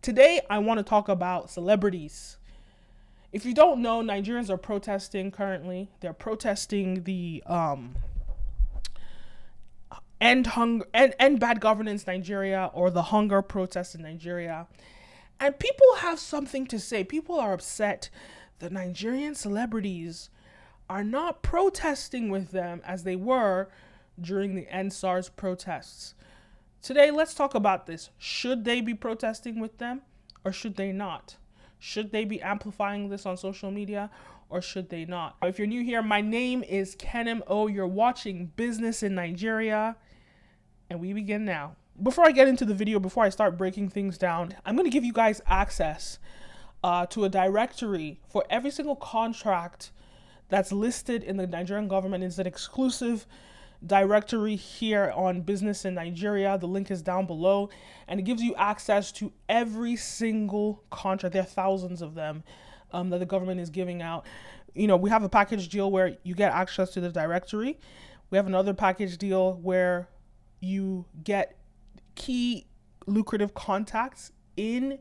Today, I want to talk about celebrities. If you don't know, Nigerians are protesting currently. They're protesting the end bad governance Nigeria, or the hunger protest in Nigeria. And people have something to say. People are upset that Nigerian celebrities are not protesting with them as they were during the End SARS protests. Today, let's talk about this. Should they be protesting with them or should they not? Should they be amplifying this on social media or should they not? If you're new here, my name is Kenim O. You're watching Business in Nigeria, and we begin now. Before I get into the video, before I start breaking things down, I'm going to give you guys access to a directory for every single contract that's listed in the Nigerian government. It's an exclusive directory here on Business in Nigeria. The link is down below, and it gives you access to every single contract. There are thousands of them that the government is giving out. You know, we have a package deal where you get access to the directory. We have another package deal where you get key lucrative contacts in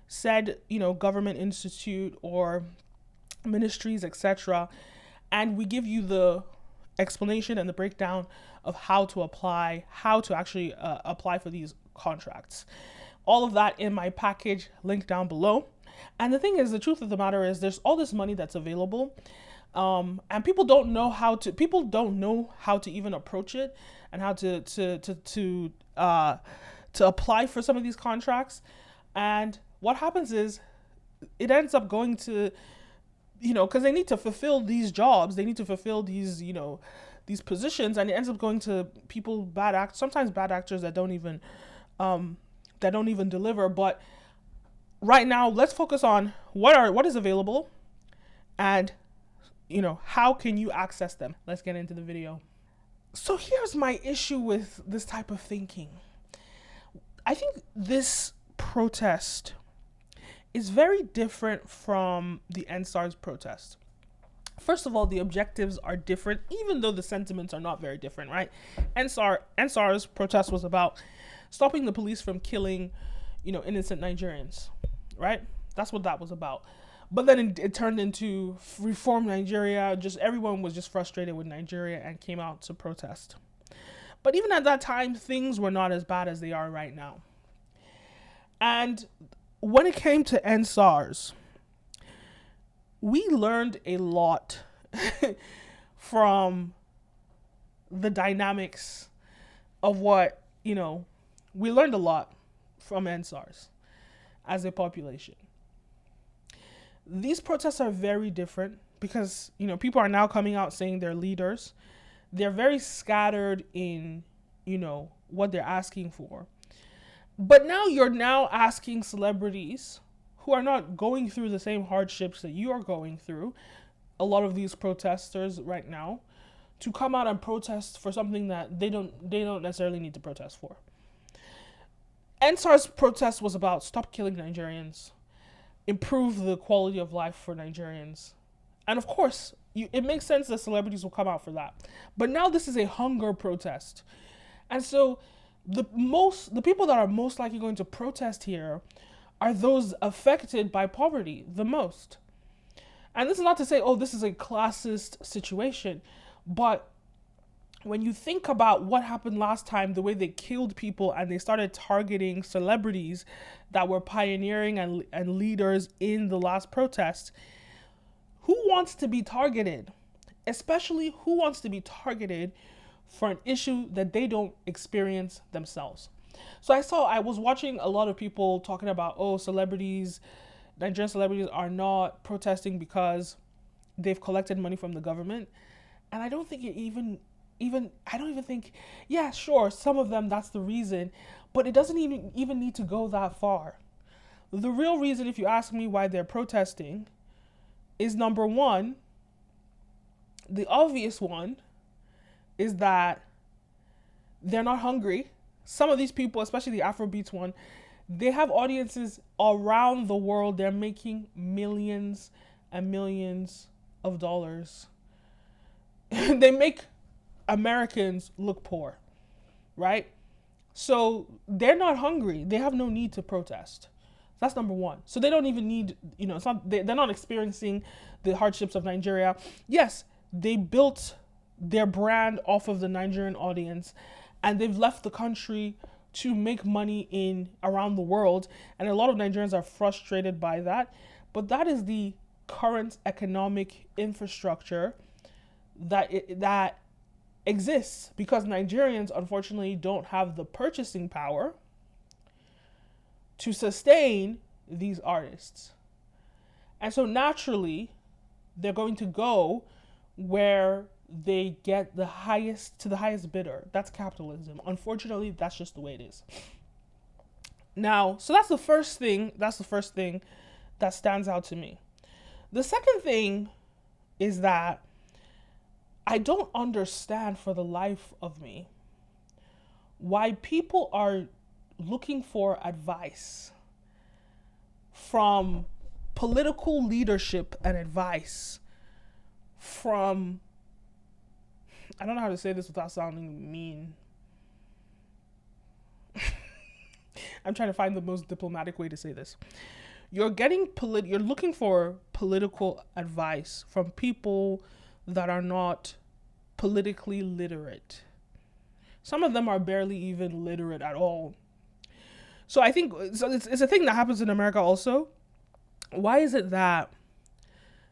said, government institute or ministries, etc. And we give you the explanation and the breakdown of how to actually apply for these contracts. All of that in my package, link down below. And the thing is, the truth of the matter is, there's all this money that's available, and people don't know how to even approach it and how to apply for some of these contracts. And what happens is, it ends up going to, because they need to fulfill these jobs, they need to fulfill these, these positions, and it ends up going to people, sometimes bad actors that don't even deliver. But right now, let's focus on what is available, and how can you access them. Let's get into the video. So here's my issue with this type of thinking. I think this protest is very different from the End SARS protest. First of all, the objectives are different, even though the sentiments are not very different, right? End SARS protest was about stopping the police from killing, innocent Nigerians, right? That's what that was about. But then it turned into Reform Nigeria. Just everyone was just frustrated with Nigeria and came out to protest. But even at that time, things were not as bad as they are right now. And when it came to End SARS, we learned a lot from the dynamics of what, we learned a lot from End SARS as a population. These protests are very different because, people are now coming out saying they're leaders. They're very scattered in, what they're asking for. But now you're asking celebrities who are not going through the same hardships that you are going through, a lot of these protesters right now, to come out and protest for something that they don't necessarily need to protest for. End SARS protest was about stop killing Nigerians, improve the quality of life for Nigerians. And of course, it makes sense that celebrities will come out for that. But now this is a hunger protest. And so the people that are most likely going to protest here are those affected by poverty the most. And this is not to say, this is a classist situation, but when you think about what happened last time, the way they killed people and they started targeting celebrities that were pioneering and leaders in the last protest, who wants to be targeted? Especially who wants to be targeted for an issue that they don't experience themselves. So I was watching a lot of people talking about, Nigerian celebrities are not protesting because they've collected money from the government. And I don't think yeah, sure, some of them, that's the reason, but it doesn't even need to go that far. The real reason, if you ask me, why they're protesting is, number one, the obvious one, is that they're not hungry. Some of these people, especially the Afrobeats one, they have audiences around the world. They're making millions and millions of dollars. They make Americans look poor, right? So they're not hungry. They have no need to protest. That's number one. So they don't even need, it's not, they're not experiencing the hardships of Nigeria. Yes, they built their brand off of the Nigerian audience, and they've left the country to make money in around the world. And a lot of Nigerians are frustrated by that. But that is the current economic infrastructure that exists, because Nigerians unfortunately don't have the purchasing power to sustain these artists. And so naturally, they're going to go where they get the highest bidder. That's capitalism. Unfortunately, that's just the way it is. Now, so that's the first thing that stands out to me. The second thing is that I don't understand for the life of me why people are looking for advice from political leadership and advice from, I don't know how to say this without sounding mean. I'm trying to find the most diplomatic way to say this. You're looking for political advice from people that are not politically literate. Some of them are barely even literate at all. So I think it's a thing that happens in America also. Why is it that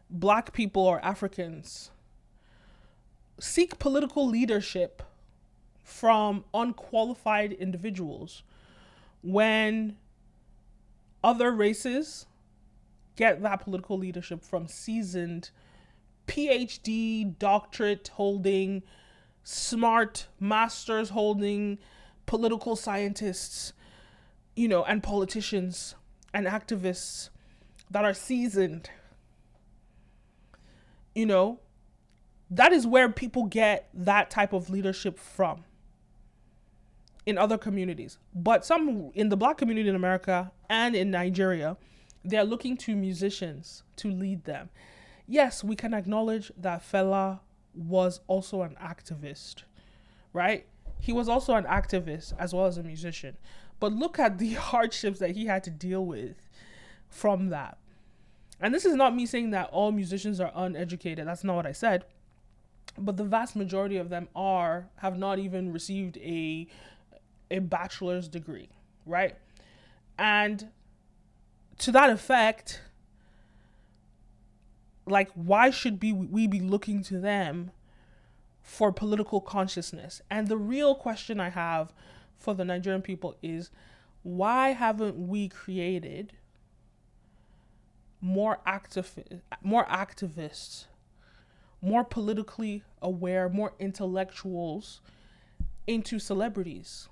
Black people or Africans seek political leadership from unqualified individuals when other races get that political leadership from seasoned PhD, doctorate holding, smart masters holding political scientists, and politicians and activists that are seasoned? That is where people get that type of leadership from in other communities. But some in the Black community in America and in Nigeria, they're looking to musicians to lead them. Yes, we can acknowledge that Fela was also an activist, right? He was also an activist as well as a musician. But look at the hardships that he had to deal with from that. And this is not me saying that all musicians are uneducated. That's not what I said. But the vast majority of them have not even received a bachelor's degree, right? And to that effect, like, why should we be looking to them for political consciousness? And the real question I have for the Nigerian people is, why haven't we created more activists, more politically aware, more intellectuals into celebrities?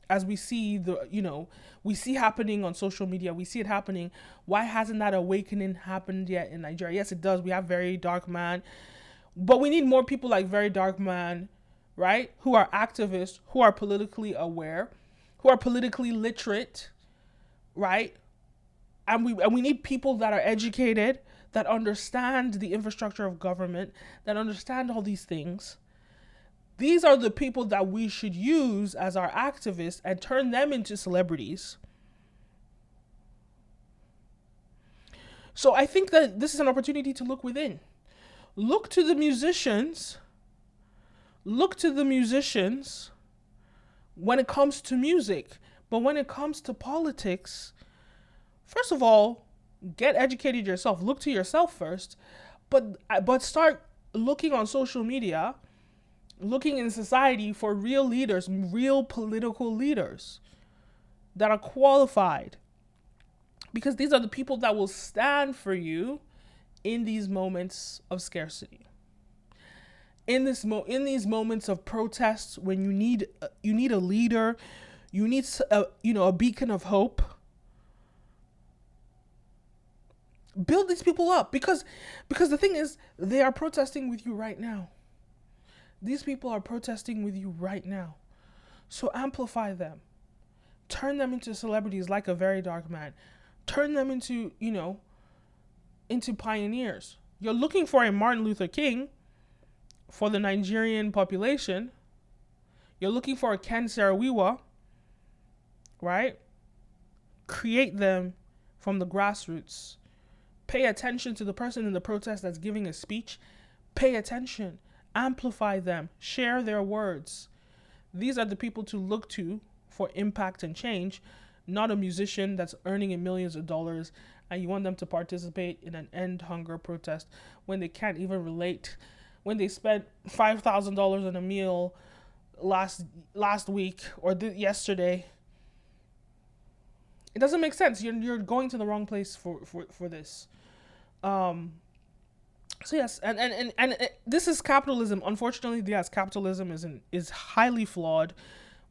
As we see we see happening on social media, we see it happening. Why hasn't that awakening happened yet in Nigeria? Yes, it does. We have Very Dark Man, but we need more people like Very Dark Man, right? Who are activists, who are politically aware, who are politically literate, right? And we need people that are educated, that understand the infrastructure of government, that understand all these things. These are the people that we should use as our activists and turn them into celebrities. So I think that this is an opportunity to look within. Look to the musicians. Look to the musicians when it comes to music. But when it comes to politics, first of all, get educated yourself. Look to yourself first. But start looking on social media, looking in society for real leaders, real political leaders that are qualified. Because these are the people that will stand for you in these moments of scarcity. In these moments of protests, when you need a leader, you need a beacon of hope. Build these people up, because the thing is, they are protesting with you right now. These people are protesting with you right now. So amplify them. Turn them into celebrities like a Very Dark Man. Turn them into pioneers. You're looking for a Martin Luther King for the Nigerian population. You're looking for a Ken Saro-Wiwa, right? Create them from the grassroots. Pay attention to the person in the protest that's giving a speech. Pay attention. Amplify them. Share their words. These are the people to look to for impact and change, not a musician that's earning in millions of dollars and you want them to participate in an end hunger protest when they can't even relate, when they spent $5,000 on a meal last week or yesterday. It doesn't make sense. You're going to the wrong place for this. So yes, and this is capitalism. Unfortunately, yes, capitalism is highly flawed,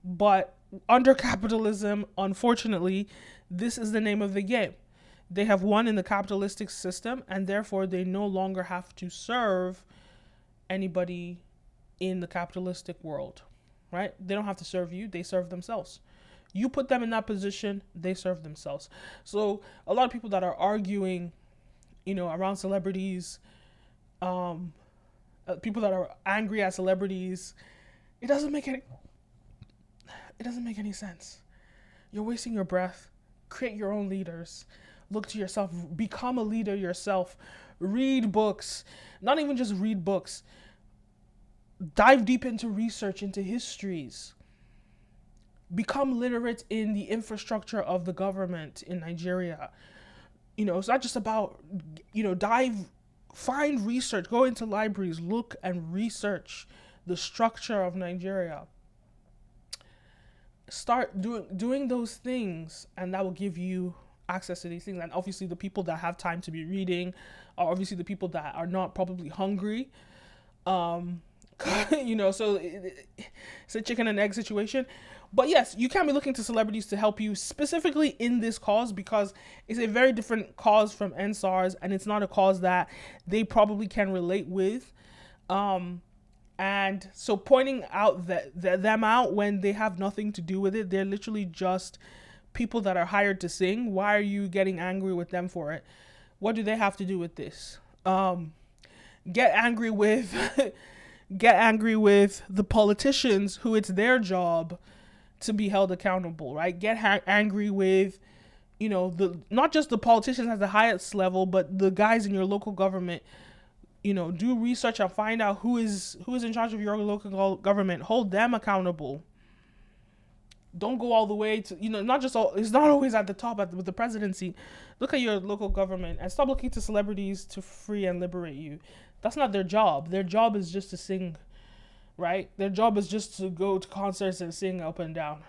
but under capitalism, unfortunately, this is the name of the game. They have won in the capitalistic system, and therefore they no longer have to serve anybody in the capitalistic world, right? They don't have to serve you. They serve themselves. You put them in that position, they serve themselves. So a lot of people that are arguing, around celebrities, people that are angry at celebrities, it doesn't make any sense. You're wasting your breath. Create your own leaders. Look to yourself. Become a leader yourself. Read books. Not even just read books. Dive deep into research, into histories. Become literate in the infrastructure of the government in Nigeria. It's not just about, find research, go into libraries, look and research the structure of Nigeria. Start doing those things, and that will give you access to these things. And obviously the people that have time to be reading are obviously the people that are not probably hungry. So it's a chicken and egg situation. But yes, you can be looking to celebrities to help you specifically in this cause, because it's a very different cause from NSARS, and it's not a cause that they probably can relate with. And so pointing out them out when they have nothing to do with it, they're literally just people that are hired to sing. Why are you getting angry with them for it? What do they have to do with this? Get angry with the politicians who it's their job to be held accountable, right? Get angry with, not just the politicians at the highest level, but the guys in your local government. Do research and find out who is in charge of your local government. Hold them accountable. Don't go all the way to, it's not always at the top with the presidency. Look at your local government and stop looking to celebrities to free and liberate you. That's not their job. Their job is just to sing, right? Their job is just to go to concerts and sing up and down.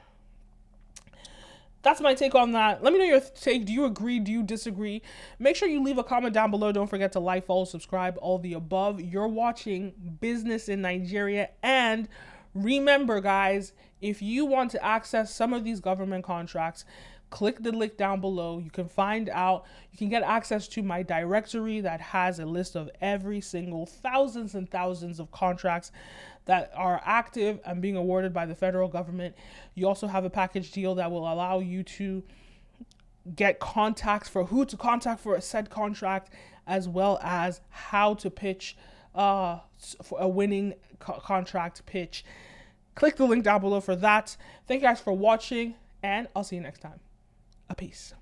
That's my take on that. Let me know your take. Do you agree? Do you disagree? Make sure you leave a comment down below. Don't forget to like, follow, subscribe, all the above. You're watching Business in Nigeria. And remember, guys, if you want to access some of these government contracts, click the link down below. You can get access to my directory that has a list of every single thousands and thousands of contracts that are active and being awarded by the federal government. You also have a package deal that will allow you to get contacts for who to contact for a said contract, as well as how to pitch for a winning contract pitch. Click the link down below for that. Thank you guys for watching, and I'll see you next time. A peace.